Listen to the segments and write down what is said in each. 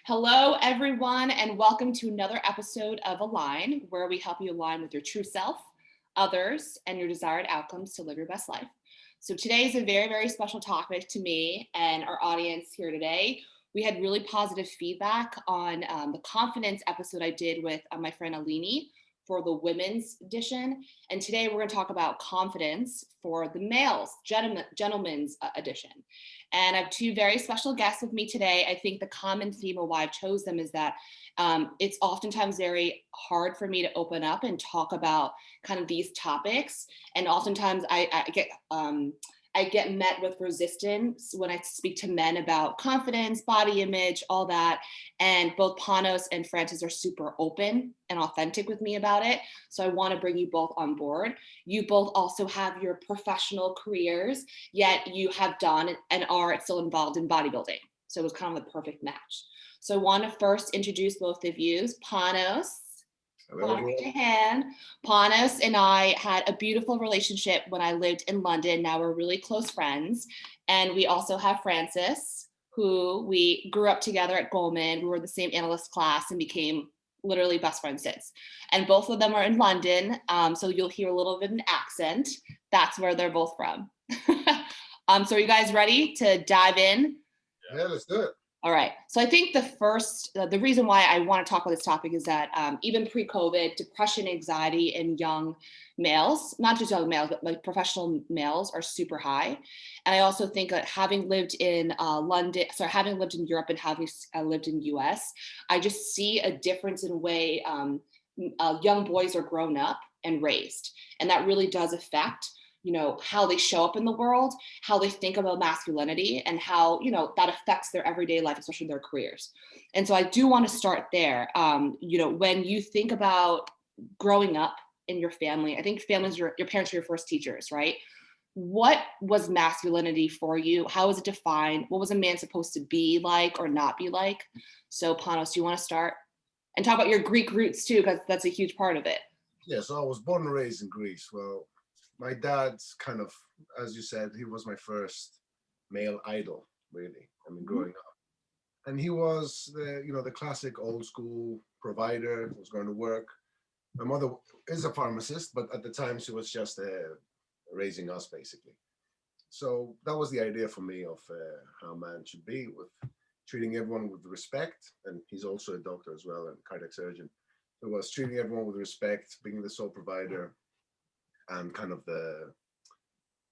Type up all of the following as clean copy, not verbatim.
Hello, everyone, and welcome to another episode of Align, where we help you align with your true self, others, and your desired outcomes to live your best life. So today is a very, very special topic to me and our audience here today. We had really positive feedback on the confidence episode I did with my friend Alini for the women's edition. And today we're going to talk about confidence for the males, gentlemen's edition. And I have two very special guests with me today. I think the common theme of why I chose them is that it's oftentimes very hard for me to open up and talk about kind of these topics. And oftentimes I get met with resistance when I speak to men about confidence, body image, all that. And both Panos and Francis are super open and authentic with me about it. So I want to bring you both on board. You both also have your professional careers, yet you have done and are still involved in bodybuilding. So it was kind of the perfect match. So I want to first introduce both of you. Panos. Raise your hand. Panos and I had a beautiful relationship when I lived in London. Now we're really close friends. And we also have Francis, who we grew up together at Goldman. We were in the same analyst class and became literally best friends since. And both of them are in London. So you'll hear a little bit of an accent. That's where they're both from. So are you guys ready to dive in? Yeah, let's do it. All right. So I think the reason why I want to talk about this topic is that even pre-COVID, depression, anxiety in young males, not just young males, but like professional males are super high. And I also think that having lived in having lived in Europe and having lived in US, I just see a difference in the way young boys are grown up and raised. And that really does affect how they show up in the world, how they think about masculinity, and how, that affects their everyday life, especially their careers. And so I do want to start there. When you think about growing up in your family, I think families, your parents are your first teachers, right? What was masculinity for you? How was it defined? What was a man supposed to be like or not be like? So Panos, do you want to start? And talk about your Greek roots too, because that's a huge part of it. Yeah, so I was born and raised in Greece. Well, my dad's kind of, as you said, he was my first male idol, really. I mean, growing up. And he was the classic old school provider, was going to work. My mother is a pharmacist, but at the time she was just raising us, basically. So that was the idea for me of how a man should be, with treating everyone with respect. And he's also a doctor as well, and cardiac surgeon. So it was treating everyone with respect, being the sole provider, and kind of the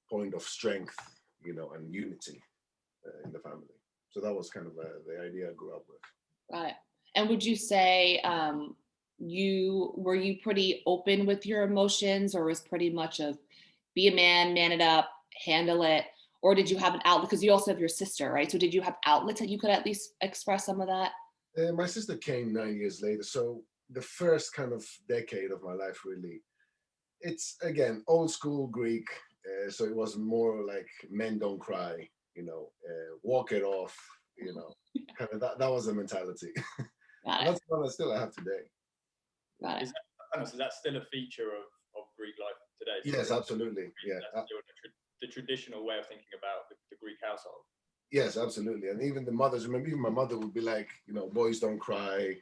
point of strength, and unity in the family. So that was kind of the idea I grew up with. Got it. And would you say were you pretty open with your emotions, or was pretty much of be a man, man it up, handle it? Or did you have an outlet? Because you also have your sister, right? So did you have outlets that you could at least express some of that? My sister came 9 years later. So the first kind of decade of my life, really, it's again old school Greek, so it was more like men don't cry, walk it off, kind of that was the mentality. That's what I still have today. Got it. Is that still a feature of Greek life today? Yes, absolutely. Yeah, the traditional way of thinking about the Greek household. Yes, absolutely. And even the mothers, remember, even my mother would be like, boys don't cry,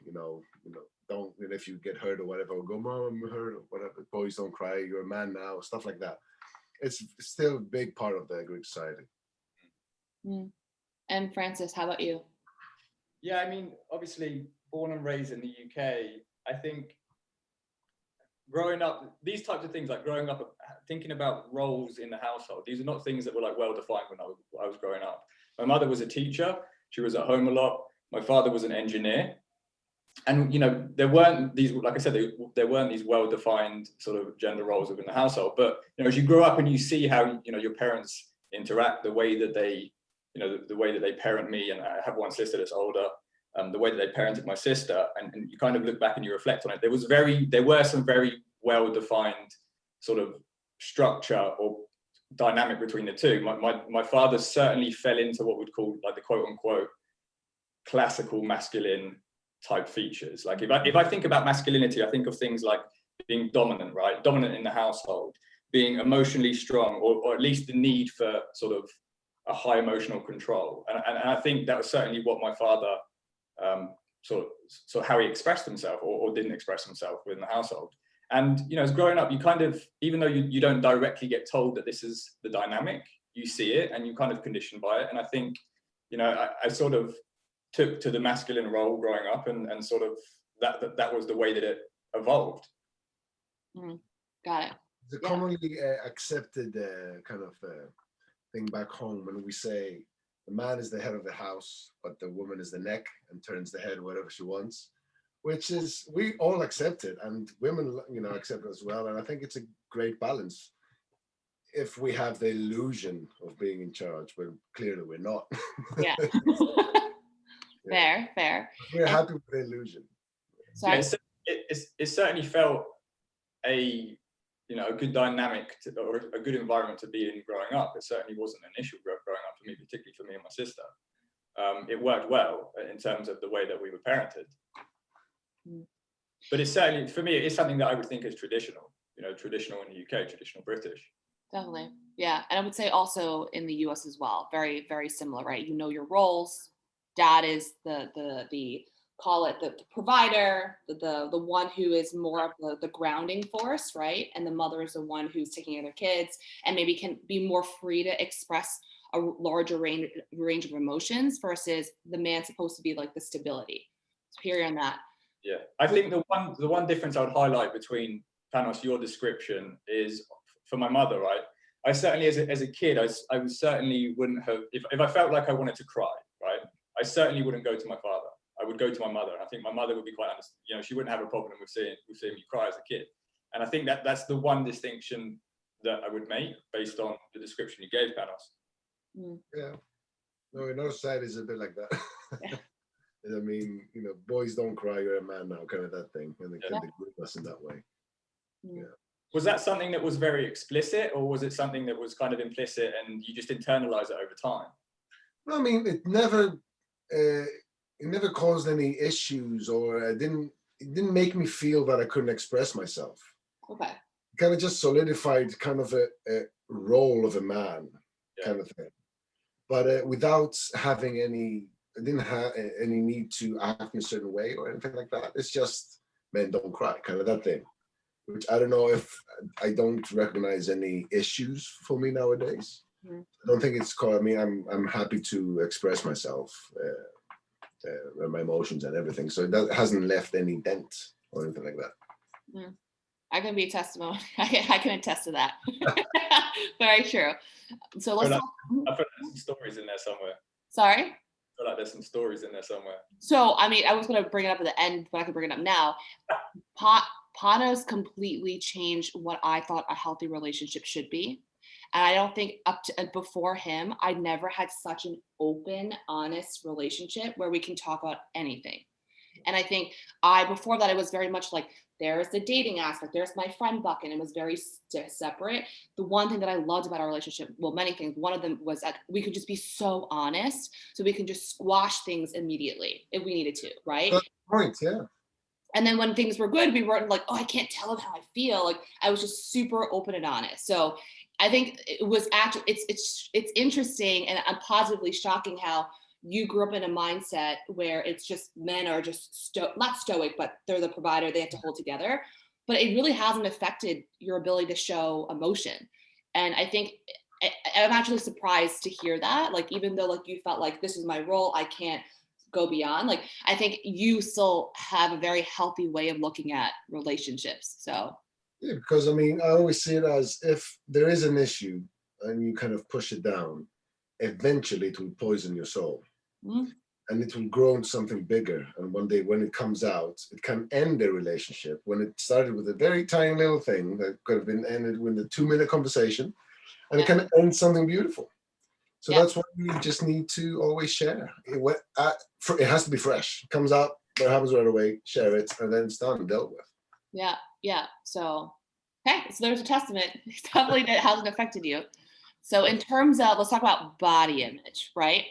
don't, if you get hurt or whatever, go, Mom, I'm hurt or whatever, boys don't cry, you're a man now, stuff like that. It's still a big part of the Greek society. And Francis, how about you? Yeah, I mean, obviously born and raised in the UK, I think growing up, these types of things, like growing up, thinking about roles in the household, these are not things that were like well defined when I was growing up. My mother was a teacher, she was at home a lot. My father was an engineer. And, there weren't these, like I said, there weren't these well-defined sort of gender roles within the household. But, as you grow up and you see how, your parents interact, the way that they, the way that they parent me, and I have one sister that's older, the way that they parented my sister, and you kind of look back and you reflect on it, there were some very well-defined sort of structure or dynamic between the two. My father certainly fell into what we'd call like the quote-unquote classical masculine type features. Like if I think about masculinity, I think of things like being dominant, right? Dominant in the household, being emotionally strong, or at least the need for sort of a high emotional control. And I think that was certainly what my father sort of how he expressed himself or didn't express himself within the household. And, you know, as growing up, you kind of, even though you don't directly get told that this is the dynamic, you see it and you kind of conditioned by it. And I think, you know, I sort of took to the masculine role growing up, and sort of that was the way that it evolved. Got it. It's a commonly accepted kind of thing back home when we say the man is the head of the house, but the woman is the neck and turns the head whatever she wants, which is, we all accept it, and women, you know, accept it as well. And I think it's a great balance if we have the illusion of being in charge, when clearly we're not. Yeah. Fair. We're happy with the illusion. Sorry. Yeah, it certainly felt a good dynamic or a good environment to be in growing up. It certainly wasn't an issue growing up for me, particularly for me and my sister. It worked well in terms of the way that we were parented. But it's certainly, for me, it's something that I would think is traditional, you know, traditional in the UK, traditional British. Definitely. Yeah. And I would say also in the US as well, very, very similar, right? You know your roles. Dad is the call it the provider, the one who is more of the grounding force, right? And the mother is the one who's taking care of their kids and maybe can be more free to express a larger range of emotions, versus the man's supposed to be like the stability. So period on that. Yeah, I think the one difference I would highlight between, Panos, your description is for my mother, right? I certainly, as a kid, I would certainly wouldn't have, if I felt like I wanted to cry, right? I certainly wouldn't go to my father. I would go to my mother. And I think my mother would be quite honest, you know, she wouldn't have a problem with seeing me cry as a kid. And I think that's the one distinction that I would make based on the description you gave, Panos. Yeah. No, in our side is a bit like that. Yeah. I mean, you know, boys don't cry, you're a man now, kind of that thing. And they kind of group us in that way. Yeah. Was that something that was very explicit, or was it something that was kind of implicit and you just internalize it over time? No, I mean, it never caused any issues, or it didn't make me feel that I couldn't express myself. Okay. It kind of just solidified kind of a role of a man, kind of thing. But without having I didn't have any need to act in a certain way or anything like that. It's just men don't cry, kind of that thing. Which I don't know if I don't recognize any issues for me nowadays. I don't think it's called. I mean, I'm happy to express myself, my emotions and everything. So that hasn't left any dent or anything like that. I can be a testimony. I can attest to that. Very true. So let's. I feel like there's some stories in there somewhere. Sorry. I feel like there's some stories in there somewhere. So I mean, I was going to bring it up at the end, but I can bring it up now. Panos completely changed what I thought a healthy relationship should be. And I don't think before him, I never had such an open, honest relationship where we can talk about anything. And I think before that, it was very much like, there's the dating aspect, there's my friend bucket, and it was very separate. The one thing that I loved about our relationship, well, many things, one of them was that we could just be so honest, so we can just squash things immediately if we needed to, right? Good point, yeah. And then when things were good, we weren't like, oh, I can't tell him how I feel. Like, I was just super open and honest. So I think it was actually, it's interesting and positively shocking how you grew up in a mindset where it's just men are just not stoic, but they're the provider, they have to hold together. But it really hasn't affected your ability to show emotion. And I think I'm actually surprised to hear that. Like, even though like you felt like this is my role, I can't go beyond. Like, I think you still have a very healthy way of looking at relationships. So yeah, because I mean, I always see it as if there is an issue and you kind of push it down, eventually it will poison your soul. And it will grow into something bigger. And one day when it comes out, it can end a relationship. When it started with a very tiny little thing that could have been ended with a 2-minute conversation, and it can end something beautiful. So that's why we just need to always share. It has to be fresh. It comes out, what happens right away, share it, and then it's done, dealt with. Yeah. So, okay, so there's a testament. Definitely that hasn't affected you. So in terms of, let's talk about body image, right?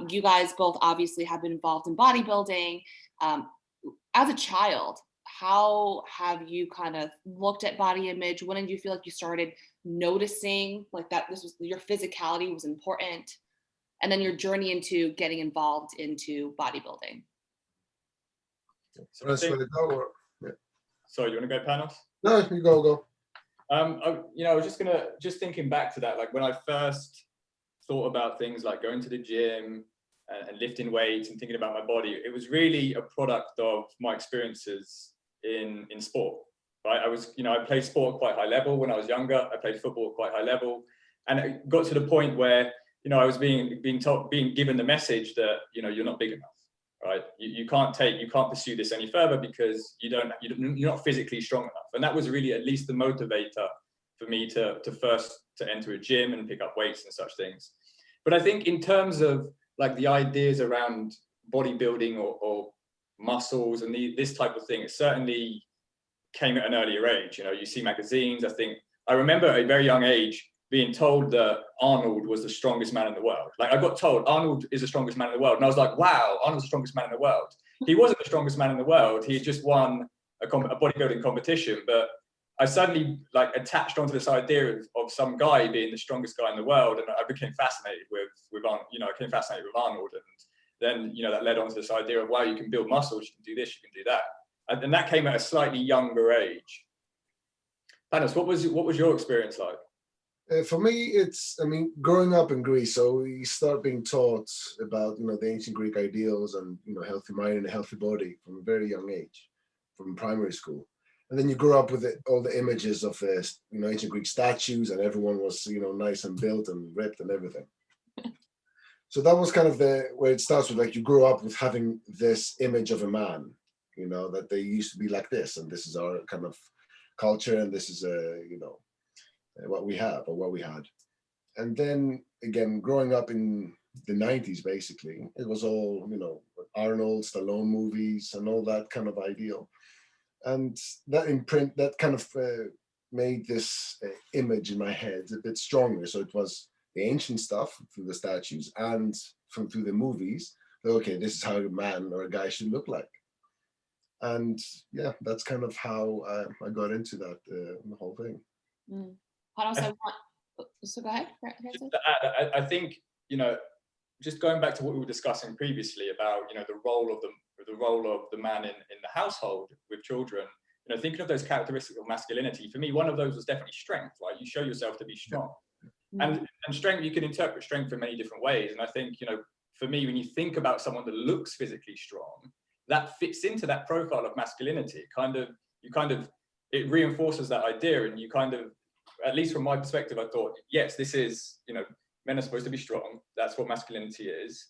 You guys both obviously have been involved in bodybuilding. As a child, how have you kind of looked at body image? When did you feel like you started noticing like that your physicality was important? And then your journey into getting involved into bodybuilding? So I think, Yeah. sorry, you want to go, Panos? No, you go. I was just thinking back to that, like when I first thought about things like going to the gym and lifting weights and thinking about my body, it was really a product of my experiences in sport, right? I played sport at quite high level when I was younger. I played football at quite high level, and it got to the point where, I was being given the message that, you're not big enough, right? You can't pursue this any further because you're not physically strong enough. And that was really at least the motivator for me to enter a gym and pick up weights and such things. But I think in terms of like the ideas around bodybuilding or muscles and this type of thing, it certainly came at an earlier age. You see magazines. I remember at a very young age being told that Arnold was the strongest man in the world. Like, I got told Arnold is the strongest man in the world. And I was like, wow, Arnold's the strongest man in the world. He wasn't the strongest man in the world. He had just won a bodybuilding competition. But I suddenly like attached onto this idea of some guy being the strongest guy in the world. And I became fascinated with Arnold. I became fascinated with Arnold. And then, that led on to this idea of, wow, you can build muscles, you can do this, you can do that. And that came at a slightly younger age. Panos, what was your experience like? For me, growing up in Greece, so you start being taught about, the ancient Greek ideals and, healthy mind and a healthy body from a very young age, from primary school. And then you grow up with all the images of, ancient Greek statues, and everyone was, nice and built and ripped and everything. So that was kind of where it starts with, like, you grow up with having this image of a man, that they used to be like this, and this is our kind of culture, and this is, what we have or what we had. And then again, growing up in the 90s, basically, it was all, Arnold, Stallone movies and all that kind of ideal. And that imprint, that kind of made this image in my head a bit stronger. So it was the ancient stuff through the statues and through the movies. Okay, this is how a man or a guy should look like. And yeah, that's kind of how I got into that, the whole thing. Mm. So go ahead. I think, just going back to what we were discussing previously about, the role of the man in the household with children, thinking of those characteristics of masculinity, for me, one of those was definitely strength, right? You show yourself to be strong. And strength, you can interpret strength in many different ways. And I think, for me, when you think about someone that looks physically strong, that fits into that profile of masculinity. It reinforces that idea, and you kind of, at least from my perspective, I thought, yes, this is, men are supposed to be strong. That's what masculinity is.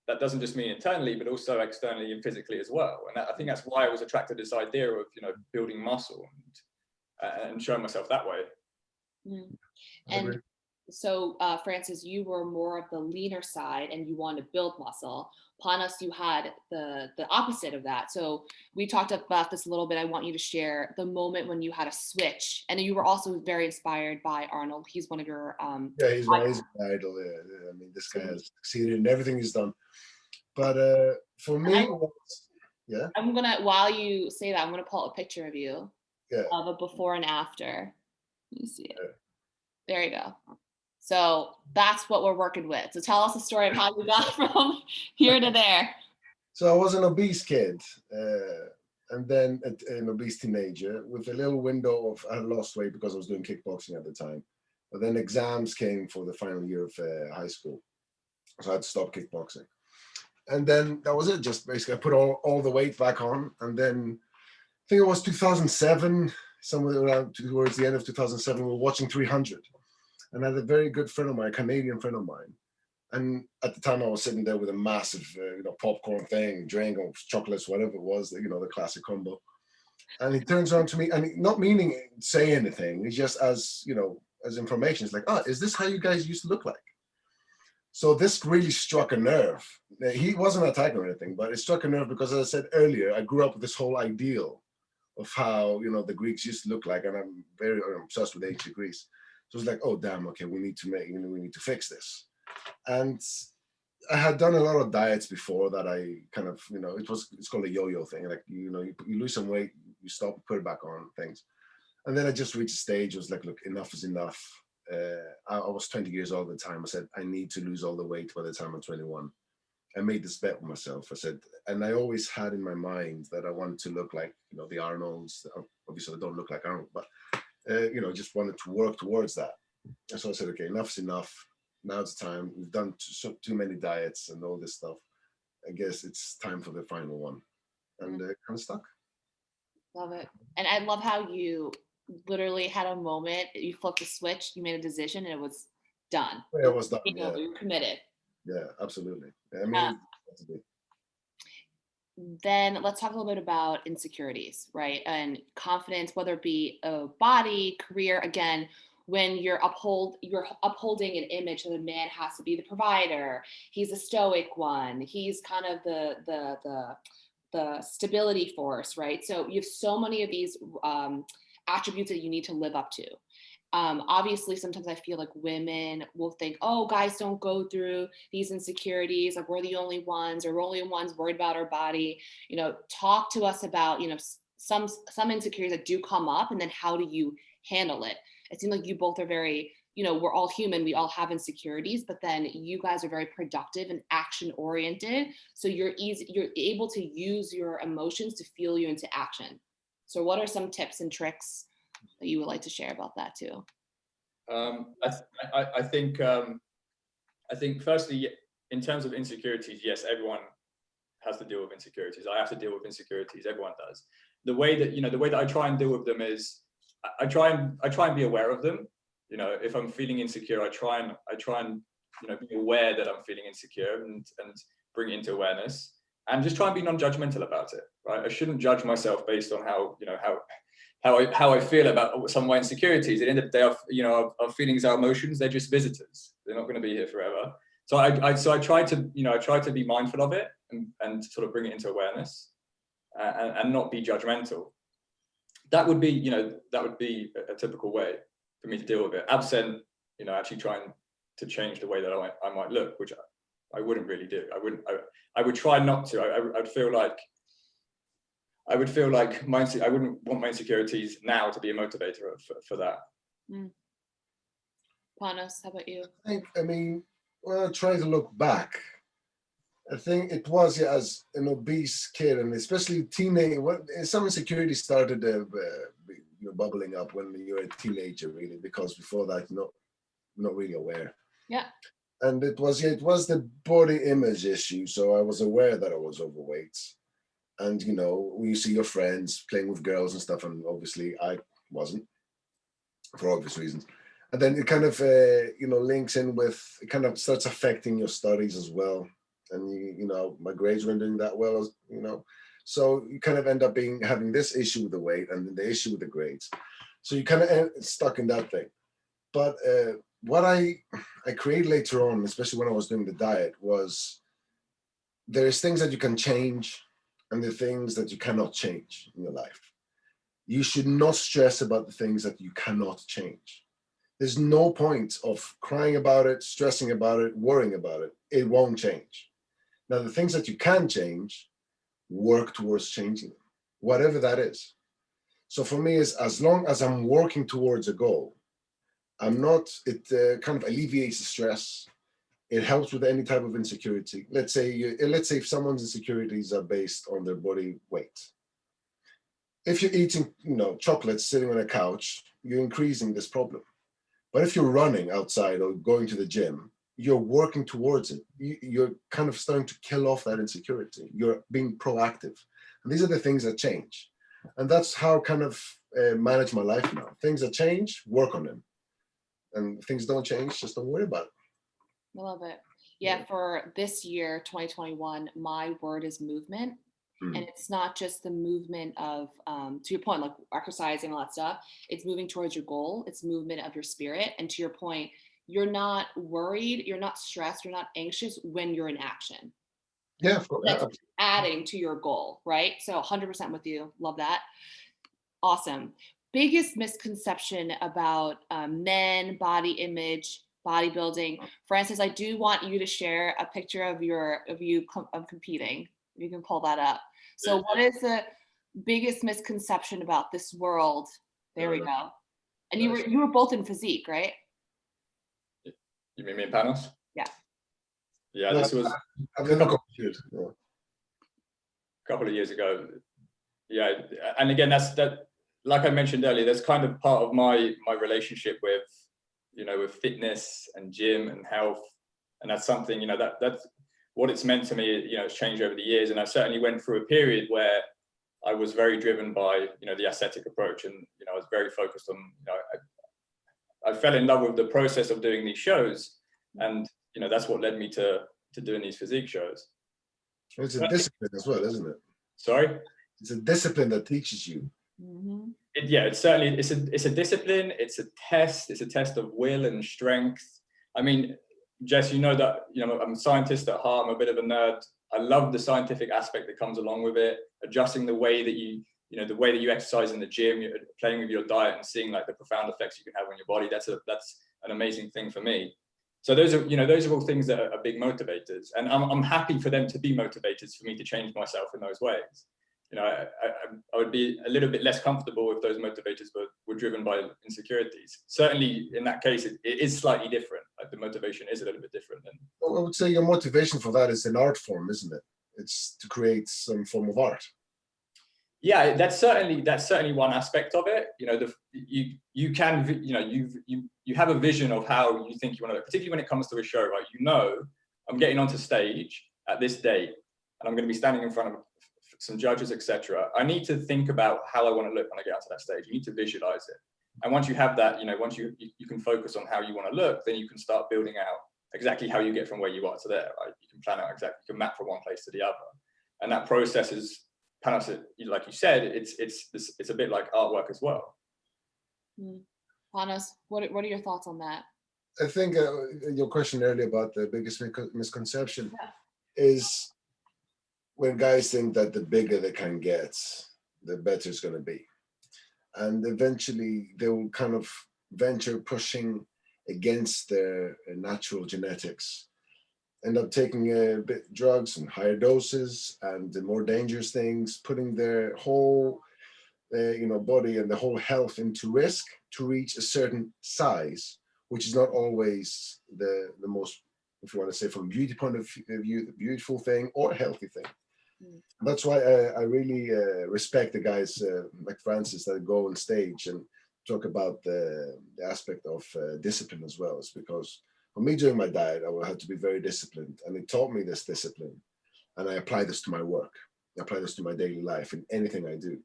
That doesn't just mean internally, but also externally and physically as well. And I think that's why I was attracted to this idea of, building muscle and showing myself that way. Mm. And so, Francis, you were more of the leaner side and you wanted to build muscle. Panos, you had the opposite of that. So we talked about this a little bit. I want you to share the moment when you had a switch, and you were also very inspired by Arnold. He's one of your he's my idol. Yeah. I mean, this guy has succeeded in everything he's done. But for me, I'm gonna, while you say that, I'm gonna pull up a picture of you, yeah, of a before and after. You see it. Yeah. There you go. So that's what we're working with. So tell us the story of how you got from here to there. So I was an obese kid, and then an obese teenager with a little window of, I lost weight because I was doing kickboxing at the time. But then exams came for the final year of high school. So I had to stop kickboxing. And then that was it. Just basically I put all the weight back on. And then I think it was 2007, somewhere around towards the end of 2007, we were watching 300. And I had a very good friend of mine, a Canadian friend of mine. And at the time I was sitting there with a massive, popcorn thing, drink or chocolates, whatever it was, the classic combo. And he turns around to me, and not meaning to say anything, it's just as information. It's like, is this how you guys used to look like? So this really struck a nerve. He wasn't attacking or anything, but it struck a nerve because, as I said earlier, I grew up with this whole ideal of how, the Greeks used to look like, and I'm very obsessed with ancient Greece. So it's like, oh, damn, okay, we need to fix this. And I had done a lot of diets before that I kind of, it's called a yo-yo thing. Like, you lose some weight, you stop, put it back on things. And then I just reached a stage, I was like, look, enough is enough. I was 20 years old at the time. I said, I need to lose all the weight by the time I'm 21. I made this bet with myself. I said, and I always had in my mind that I wanted to look like, the Arnolds. Obviously, I don't look like Arnold, but just wanted to work towards that. And so I said, okay, enough's enough. Now it's time. We've done too many diets and all this stuff. I guess it's time for the final one, and kind of stuck. Love it. And I love how you literally had a moment, you flipped a switch, you made a decision, and it was done. Yeah, it was done. You were committed. Yeah, absolutely. I mean, then let's talk a little bit about insecurities, right? And confidence, whether it be a body, career. Again, when you're upholding an image that a man has to be the provider. He's a stoic one. He's kind of the stability force, right? So you have so many of these attributes that you need to live up to. Obviously, sometimes I feel like women will think, oh, guys don't go through these insecurities. Like we're the only ones, or we're only ones worried about our body. Talk to us about, some insecurities that do come up, and then how do you handle it? It seems like you both are very, we're all human. We all have insecurities, but then you guys are very productive and action oriented. So you're able to use your emotions to fuel you into action. So what are some tips and tricks that you would like to share about that too? I think firstly, in terms of insecurities, yes, everyone has to deal with insecurities. I have to deal with insecurities. Everyone does. The way that I try and deal with them is I try and be aware of them. If I'm feeling insecure, I try and be aware that I'm feeling insecure and bring it into awareness, and just try and be non-judgmental about it. Right? I shouldn't judge myself based on how I feel about some of my insecurities. At the end of the day, our feelings, our emotions, they're just visitors. They're not going to be here forever. So I try to be mindful of it and sort of bring it into awareness, and not be judgmental. That would be a typical way for me to deal with it. Absent, actually trying to change the way that I might look, which I wouldn't really do. I would try not to. I would feel like I wouldn't want my insecurities now to be a motivator for that. Panos, how about you? When I try to look back, I think it was as an obese kid, and especially teenage. Some insecurities started bubbling up when you were a teenager, really, because before that, not really aware. Yeah. And it was the body image issue. So I was aware that I was overweight, and you see your friends playing with girls and stuff, and obviously I wasn't, for obvious reasons. And then it kind of links in with, it kind of starts affecting your studies as well. And my grades weren't doing that well, so you kind of end up having this issue with the weight and then the issue with the grades. So you kind of stuck in that thing. But what I created later on, especially when I was doing the diet, was there's things that you can change and the things that you cannot change in your life. You should not stress about the things that you cannot change. There's no point of crying about it, stressing about it, worrying about it. It won't change. Now, the things that you can change, work towards changing them, whatever that is. So for me, is as long as I'm working towards a goal, it kind of alleviates the stress. It helps with any type of insecurity. Let's say if someone's insecurities are based on their body weight. If you're eating, chocolates sitting on a couch, you're increasing this problem. But if you're running outside or going to the gym, you're working towards it. You're kind of starting to kill off that insecurity. You're being proactive. And these are the things that change. And that's how I kind of manage my life now. Things that change, work on them. And things don't change, just don't worry about it. I love it. Yeah, for this year, 2021, my word is movement. And it's not just the movement of, to your point, like exercising, all that stuff. It's moving towards your goal. It's movement of your spirit. And to your point, you're not worried, you're not stressed, you're not anxious when you're in action. Yeah, of course. That's adding to your goal, right? So 100% with you. Love that. Awesome. Biggest misconception about men, body image, bodybuilding. Francis, I do want you to share a picture of you competing. You can pull that up. So what is the biggest misconception about this world? There we go. And you were both in physique, right? You mean me and Panos? Yeah. Yeah, No, this was I've a never couple, competed. Yeah. couple of years ago. Yeah, and again, that. Like I mentioned earlier, that's kind of part of my relationship with, with fitness and gym and health, and that's something, that's what it's meant to me. It's changed over the years, and I certainly went through a period where I was very driven by, the aesthetic approach, and I was very focused on, I fell in love with the process of doing these shows, and that's what led me to doing these physique shows. It's a discipline as well, isn't it? Sorry? It's a discipline that teaches you. Mm-hmm. It's certainly it's a discipline. It's a test. It's a test of will and strength. I mean, Jess, you know that I'm a scientist at heart. I'm a bit of a nerd. I love the scientific aspect that comes along with it. Adjusting the way that the way that you exercise in the gym, you're playing with your diet and seeing like the profound effects you can have on your body. That's an amazing thing for me. So those are all things that are big motivators, and I'm happy for them to be motivators for me to change myself in those ways. I would be a little bit less comfortable if those motivators were driven by insecurities. Certainly in that case, it is slightly different. Like the motivation is a little bit different. Well, I would say your motivation for that is an art form, isn't it? It's to create some form of art. Yeah, that's certainly one aspect of it. You have a vision of how you think you want to look, particularly when it comes to a show, right? I'm getting onto stage at this date, and I'm going to be standing in front of some judges, etc. I need to think about how I want to look when I get onto that stage. You need to visualize it, and once you have that, once you can focus on how you want to look, then you can start building out exactly how you get from where you are to there. Right? You can plan out exactly, you can map from one place to the other, and that process is kind of, like you said, it's a bit like artwork as well. Panos, what are your thoughts on that? I think your question earlier about the biggest misconception is when guys think that the bigger they can get, the better it's going to be. And eventually they will kind of venture pushing against their natural genetics, end up taking a bit drugs and higher doses and the more dangerous things, putting their whole body and the whole health into risk to reach a certain size, which is not always the most, if you want to say from a beauty point of view, the beautiful thing or a healthy thing. That's why I really respect the guys like Francis that go on stage and talk about the aspect of discipline as well. It's because for me during my diet, I will have to be very disciplined, and it taught me this discipline, and I apply this to my work. I apply this to my daily life in anything I do,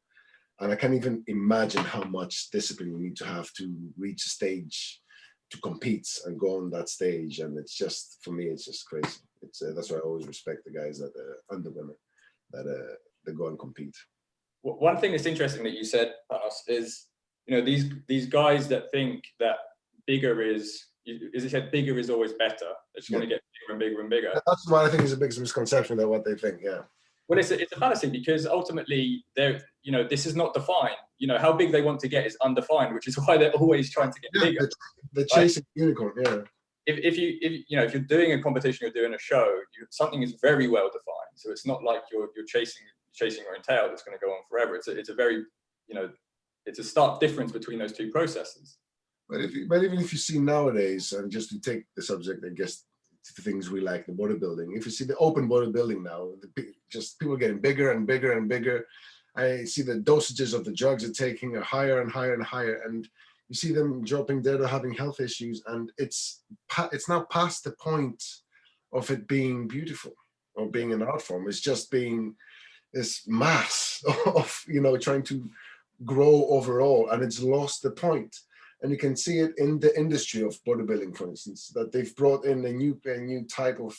and I can't even imagine how much discipline you need to have to reach a stage to compete and go on that stage. And it's just, for me, it's just crazy. It's that's why I always respect the guys that under women that go and compete. One thing that's interesting that you said, Panos, is these guys that think that bigger is, as you said, bigger is always better. They just want to get bigger and bigger and bigger. That's what I think is a big misconception of what they think. Yeah. Well, it's a fallacy, because ultimately this is not defined. How big they want to get is undefined, which is why they're always trying to get bigger. They're chasing unicorn. Yeah. If you're doing a competition, you're doing a show, something is very well defined. So it's not like you're chasing your own tail that's going to go on forever. It's a very, it's a stark difference between those two processes. But even if you see nowadays, and just to take the subject, I guess, to things we like, the bodybuilding. If you see the open bodybuilding now, just people getting bigger and bigger and bigger. I see the dosages of the drugs they're taking are higher and higher and higher, and you see them dropping dead or having health issues, and it's now past the point of it being beautiful or being an art form. It's just being this mass of trying to grow overall, and it's lost the point. And you can see it in the industry of bodybuilding, for instance, that they've brought in a new type of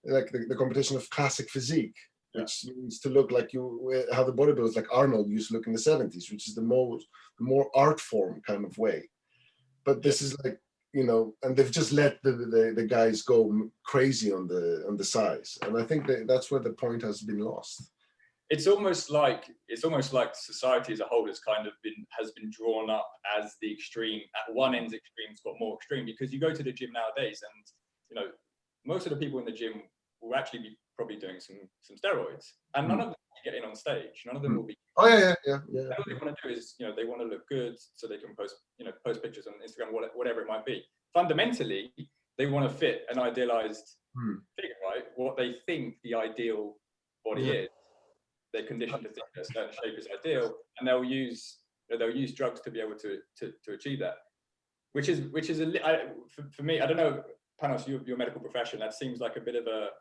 like the competition of classic physique, which means to look like how the bodybuilders like Arnold used to look in the 70s, which is the more art form kind of way. But this is like, and they've just let the guys go crazy on the size. And I think that's where the point has been lost. It's almost like society as a whole has been drawn up as the extreme. At one end, extremes got more extreme, because you go to the gym nowadays, and most of the people in the gym will actually be probably doing some steroids, and none of them will be getting on stage. None of them will be. Oh yeah. What they want to do is, they want to look good, so they can post pictures on Instagram, whatever it might be. Fundamentally, they want to fit an idealized figure, right? What they think the ideal body Yeah. is. They're conditioned to think that a certain shape is ideal, and they'll use drugs to be able to achieve that. Which is for me, I don't know, Panos, your medical profession, that seems like a bit of a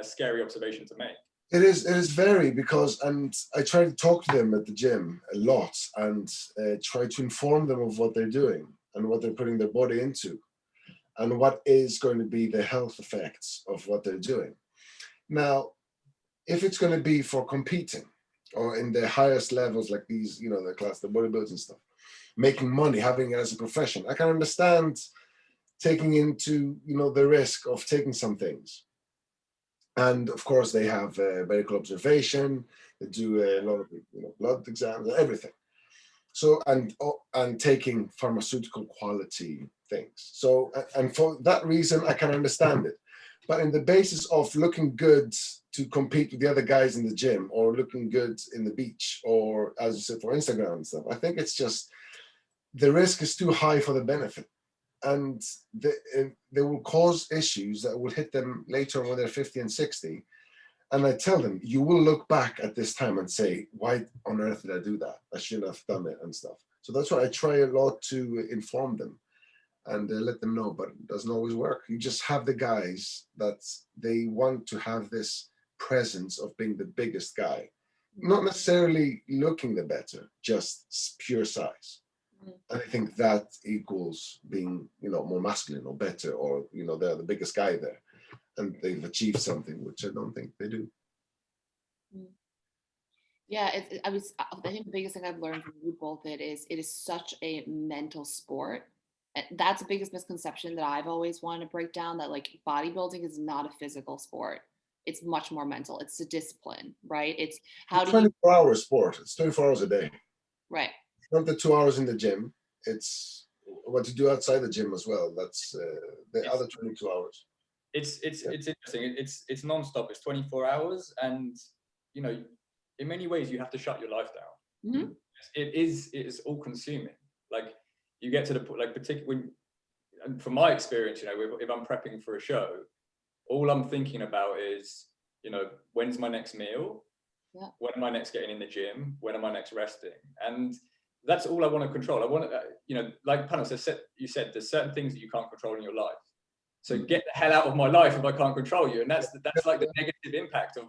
scary observation to make. It is very, because, and I try to talk to them at the gym a lot and try to inform them of what they're doing and what they're putting their body into and what is going to be the health effects of what they're doing. Now, if it's going to be for competing or in the highest levels, like these, the bodybuilders and stuff, making money, having it as a profession, I can understand taking into, the risk of taking some things. And of course, they have medical observation. They do a lot of blood exams, everything. So and taking pharmaceutical quality things. So and for that reason, I can understand it. But in the basis of looking good to compete with the other guys in the gym, or looking good in the beach, or as you said, for Instagram and stuff, I think it's just the risk is too high for the benefit. And they will cause issues that will hit them later when they're 50 and 60. And I tell them, you will look back at this time and say, why on earth did I do that? I shouldn't have done it and stuff. So that's why I try a lot to inform them and let them know, but it doesn't always work. You just have the guys that they want to have this presence of being the biggest guy, not necessarily looking the better, just pure size. And I think that equals being, more masculine or better, or, they're the biggest guy there and they've achieved something, which I don't think they do. Yeah, I think the biggest thing I've learned from you both it is such a mental sport. That's the biggest misconception that I've always wanted to break down, that like bodybuilding is not a physical sport. It's much more mental. It's a discipline, right? It's how do 24-hour sport. It's 24 hours a day. Right. It's not the 2 hours in the gym. It's what you do outside the gym as well. That's the other 22 hours. It's interesting. It's non-stop. It's 24 hours, and in many ways you have to shut your life down. Mm-hmm. It is all consuming. Like you get to the point, like particularly from my experience, if I'm prepping for a show, all I'm thinking about is, when's my next meal? Yeah. When am I next getting in the gym? When am I next resting? And that's all I want to control. I want to, like Panos you said, there's certain things that you can't control in your life. So get the hell out of my life if I can't control you. And that's like the negative impact of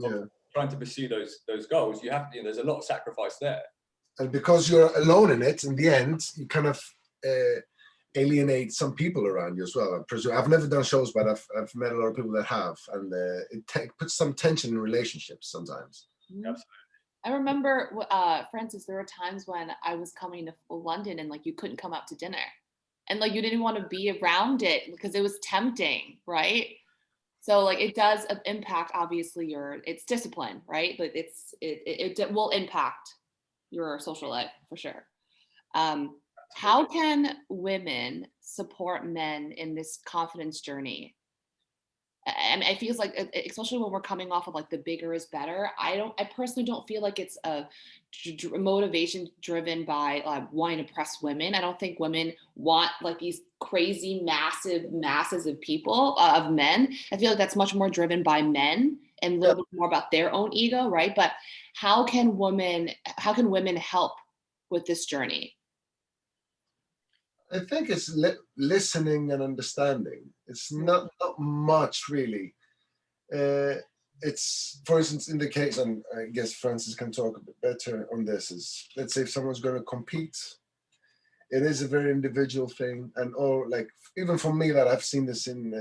of trying to pursue those goals. You have to, there's a lot of sacrifice there. And because you're alone in it, in the end, you kind of alienate some people around you as well. I've never done shows, but I've met a lot of people that have, and it puts some tension in relationships sometimes. Mm-hmm. Absolutely. I remember, Francis, there were times when I was coming to London and you couldn't come out to dinner, and you didn't want to be around it because it was tempting, right? So it does impact, obviously, it's discipline, right? But it will impact your social life for sure. How can women support men in this confidence journey? I mean, it feels like, especially when we're coming off of the bigger is better. I personally don't feel like it's a motivation driven by wanting to impress women. I don't think women want these crazy masses of people, of men. I feel like that's much more driven by men and a little bit more about their own ego, right? But how can women help with this journey? I think it's listening and understanding. It's not much really. It's, for instance, in the case, and I guess Francis can talk a bit better on this, is let's say if someone's going to compete, it is a very individual thing. And even for me, that I've seen this in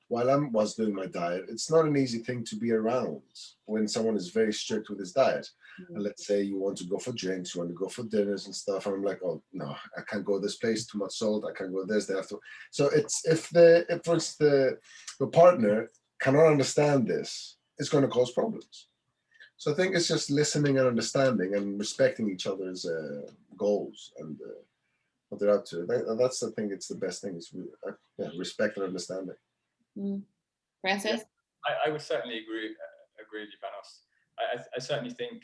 while I was doing my diet, it's not an easy thing to be around when someone is very strict with his diet. Mm-hmm. And let's say you want to go for drinks, you want to go for dinners and stuff. And I'm like, oh no, I can't go this place, too much salt. I can't go this, they have to. So it's if the partner cannot understand this, it's going to cause problems. So I think it's just listening and understanding and respecting each other's goals and what they're up to. That's, I think, it's the best thing is respect and understanding. Francis? Yeah, I would certainly agree with you, Panos. I certainly think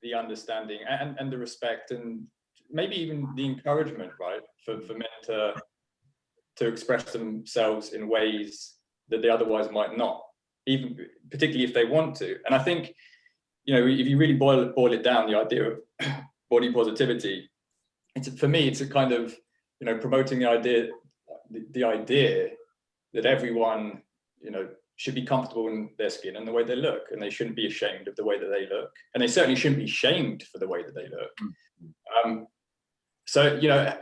the understanding and the respect and maybe even the encouragement, right, for men to to express themselves in ways that they otherwise might not, even particularly if they want to. And I think, you know, if you really boil it down, the idea of body positivity, for me, it's a kind of, you know, promoting the idea that everyone, you know, should be comfortable in their skin and the way they look, and they shouldn't be ashamed of the way that they look, and they certainly shouldn't be shamed for the way that they look. So, you know,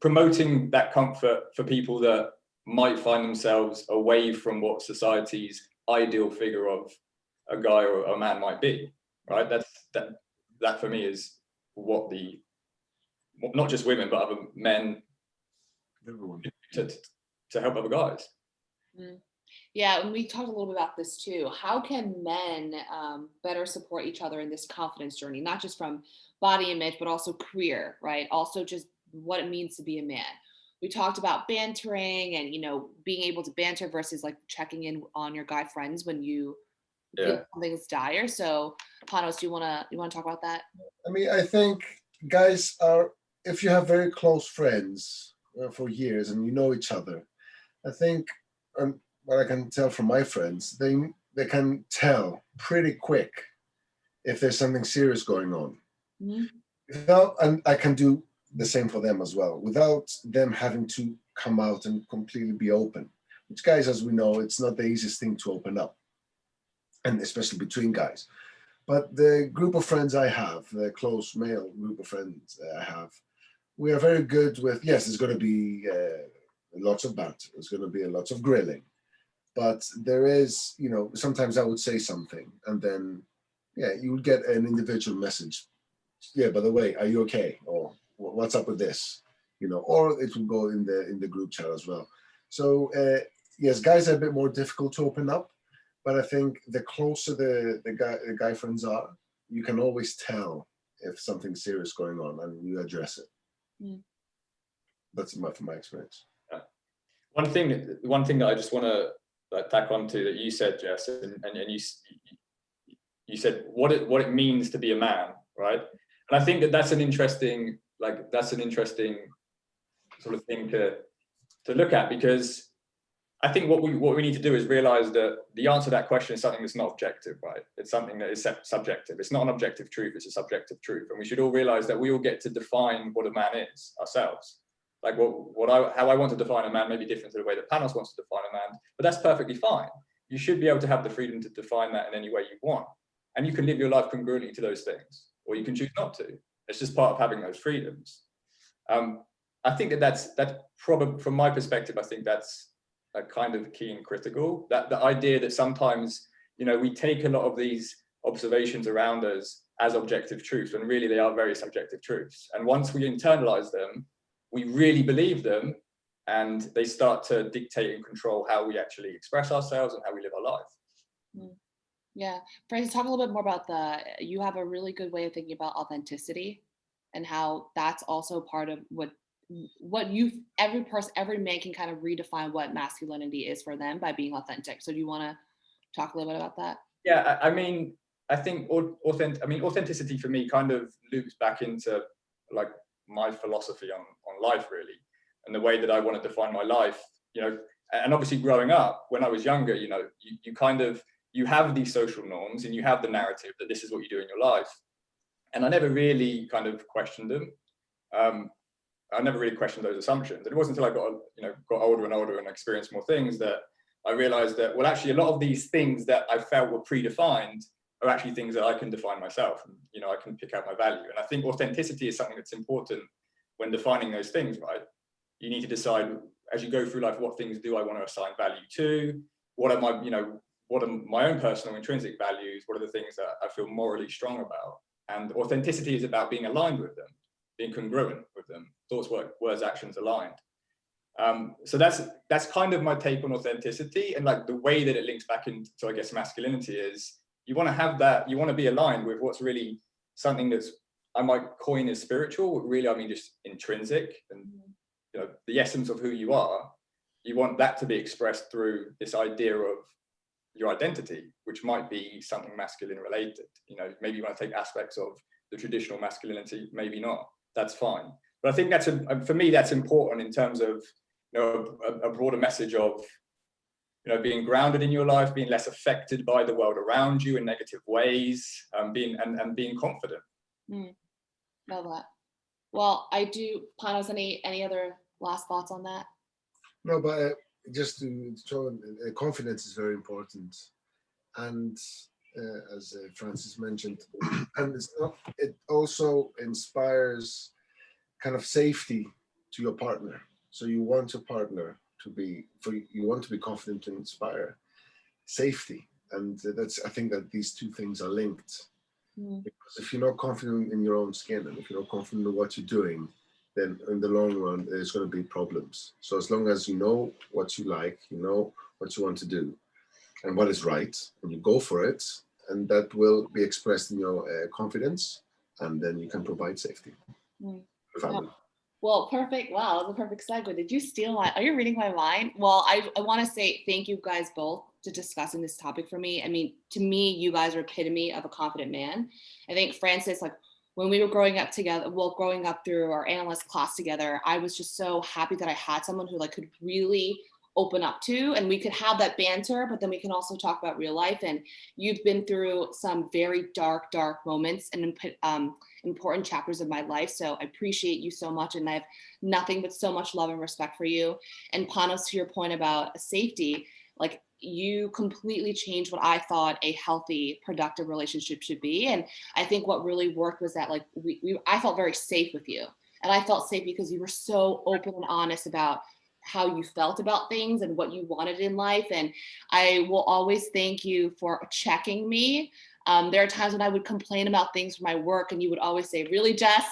promoting that comfort for people that might find themselves away from what society's ideal figure of a guy or a man might be, right? That for me is what not just women, but other men, everyone, to help other guys. Yeah, and we talked a little bit about this too. How can men better support each other in this confidence journey, not just from body image, but also career, right? Also just what it means to be a man. We talked about bantering and, you know, being able to banter versus like checking in on your guy friends when you feel something's dire. So Panos, you wanna talk about that? I mean, I think guys are, if you have very close friends for years and you know each other, I think what I can tell from my friends, they can tell pretty quick if there's something serious going on. And I can do the same for them as well, without them having to come out and completely be open. Which, guys, as we know, it's not the easiest thing to open up, and especially between guys. But the group of friends I have, the close male group of friends I have, we are very good with, yes, there's going to be lots of banter, there's going to be lots of grilling, but there is, you know, sometimes I would say something and then, yeah, you would get an individual message. Yeah, by the way, are you okay? Or what's up with this? You know, or it will go in the group chat as well. So yes, guys are a bit more difficult to open up, but I think the closer the guy friends are, you can always tell if something's serious going on and you address it. That's from my experience. Yeah. One thing that I just want to tack on to that you said, Jess, and you said what it means to be a man, right? And I think that's an interesting sort of thing to look at, because I think what we need to do is realize that the answer to that question is something that's not objective, right? It's something that is subjective. It's not an objective truth, it's a subjective truth. And we should all realize that we all get to define what a man is ourselves. Like how I want to define a man may be different to the way that Panos wants to define a man, but that's perfectly fine. You should be able to have the freedom to define that in any way you want. And you can live your life congruently to those things, or you can choose not to. It's just part of having those freedoms. I think that's probably, from my perspective, I think that's a kind of key and critical. That the idea that sometimes, you know, we take a lot of these observations around us as objective truths, when really they are very subjective truths. And once we internalize them, we really believe them, and they start to dictate and control how we actually express ourselves and how we live our life. Yeah, Francis, talk a little bit more about you have a really good way of thinking about authenticity and how that's also part of every man can kind of redefine what masculinity is for them by being authentic. So do you want to talk a little bit about that? Yeah, I mean, I think authenticity for me kind of loops back into like my philosophy on life, really, and the way that I want to define my life, you know. And obviously growing up, when I was younger, you know, you have these social norms and you have the narrative that this is what you do in your life. And I never really kind of questioned them. I never really questioned those assumptions. And it wasn't until I got older and older and experienced more things that I realized that, well, actually a lot of these things that I felt were predefined are actually things that I can define myself. And, you know, I can pick out my value. And I think authenticity is something that's important when defining those things, right? You need to decide as you go through life, what things do I want to assign value to? What are my own personal intrinsic values? What are the things that I feel morally strong about? And authenticity is about being aligned with them, being congruent with them, thoughts, words, actions aligned. So that's kind of my take on authenticity, and like the way that it links back into, I guess, masculinity is you want to have that, you want to be aligned with what's really something that's, I might coin as spiritual, but really I mean just intrinsic, and you know, the essence of who you are. You want that to be expressed through this idea of your identity, which might be something masculine related. You know, maybe you want to take aspects of the traditional masculinity, maybe not. That's fine. But I think that's for me, that's important in terms of, you know, a broader message of, you know, being grounded in your life, being less affected by the world around you in negative ways, being confident. Love that. Well, I do. Panos, any other last thoughts on that? No, but just to show confidence is very important, and as Francis mentioned, and it also inspires kind of safety to your partner. So you want your partner you want to be confident to inspire safety, and I think that these two things are linked. Because if you're not confident in your own skin, and if you're not confident in what you're doing, then in the long run, there's going to be problems. So as long as you know what you like, you know what you want to do, and what is right, and you go for it, and that will be expressed in your confidence, and then you can provide safety for family. Well, perfect. Wow, that was a perfect segue. Did you steal are you reading my line? Well, I want to say thank you guys both to discussing this topic for me. I mean, to me, you guys are epitome of a confident man. I think Francis, like when we were growing up together, growing up through our analyst class together, I was just so happy that I had someone who like could really open up to, and we could have that banter, but then we can also talk about real life. And you've been through some very dark moments and important chapters of my life. So I appreciate you so much. And I have nothing but so much love and respect for you. And Panos, to your point about safety, like you completely changed what I thought a healthy, productive relationship should be. And I think what really worked was that like I felt very safe with you. And I felt safe because you were so open and honest about how you felt about things and what you wanted in life. And I will always thank you for checking me. There are times when I would complain about things for my work and you would always say, really, Jess?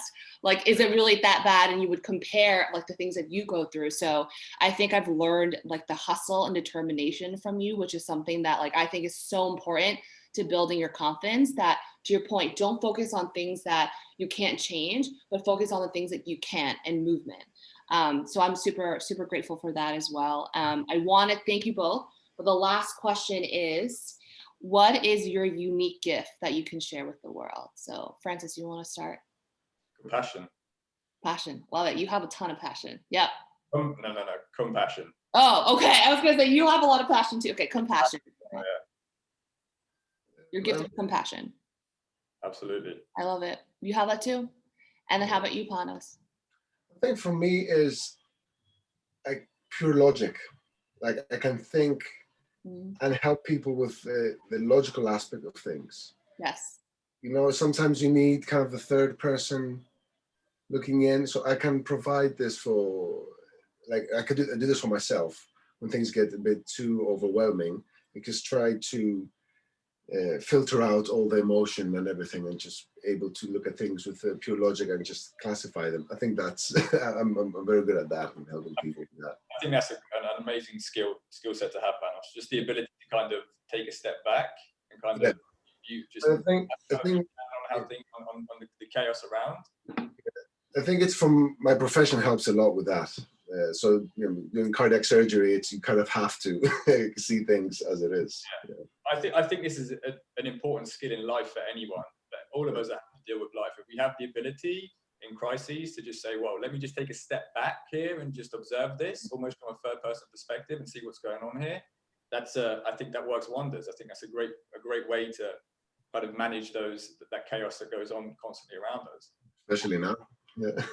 Like, is it really that bad? And you would compare like the things that you go through. So I think I've learned like the hustle and determination from you, which is something that like I think is so important to building your confidence. That, to your point, don't focus on things that you can't change, but focus on the things that you can, and movement. So I'm super grateful for that as well. I want to thank you both. But the last question is, what is your unique gift that you can share with the world? So Francis, you want to start? Compassion. Passion. Love it. You have a ton of passion. Yep. No. Compassion. Oh, okay. I was going to say, you have a lot of passion too. Okay. Compassion. Yeah. Your gift of compassion. Absolutely. I love it. You have that too? And then how about you, Panos? I think for me is like pure logic. Like I can think and help people with the logical aspect of things. Yes. You know, sometimes you need kind of the third person looking in. So I can provide this for, like I do this for myself when things get a bit too overwhelming. I just try to filter out all the emotion and everything, and just able to look at things with pure logic and just classify them. I think that's I'm very good at that and helping people with that. I think that's an amazing skill set to have, Panos. Just the ability to kind of take a step back and kind of you just I think how things on the chaos around. I think it's from my profession helps a lot with that. So you know, doing cardiac surgery, you kind of have to see things as it is. Yeah. I think this is an important skill in life for anyone. That all of us have to deal with life. If we have the ability in crises to just say, well, let me just take a step back here and just observe this, almost from a third person perspective, and see what's going on here. That's I think that works wonders. I think that's a great way to kind of manage that chaos that goes on constantly around us. Especially now. Yeah.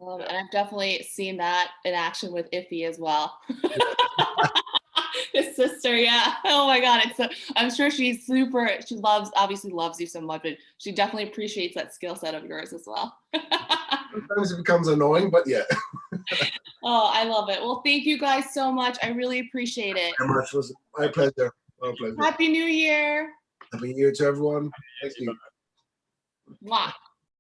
And I've definitely seen that in action with Iffy as well. His sister, yeah. Oh my God, I'm sure she's obviously loves you so much, but she definitely appreciates that skill set of yours as well. Sometimes it becomes annoying, but yeah. Oh, I love it. Well, thank you guys so much. I really appreciate it. Very much. It was my pleasure. My pleasure. Happy New Year. Happy New Year to everyone. Thank you. Mwah.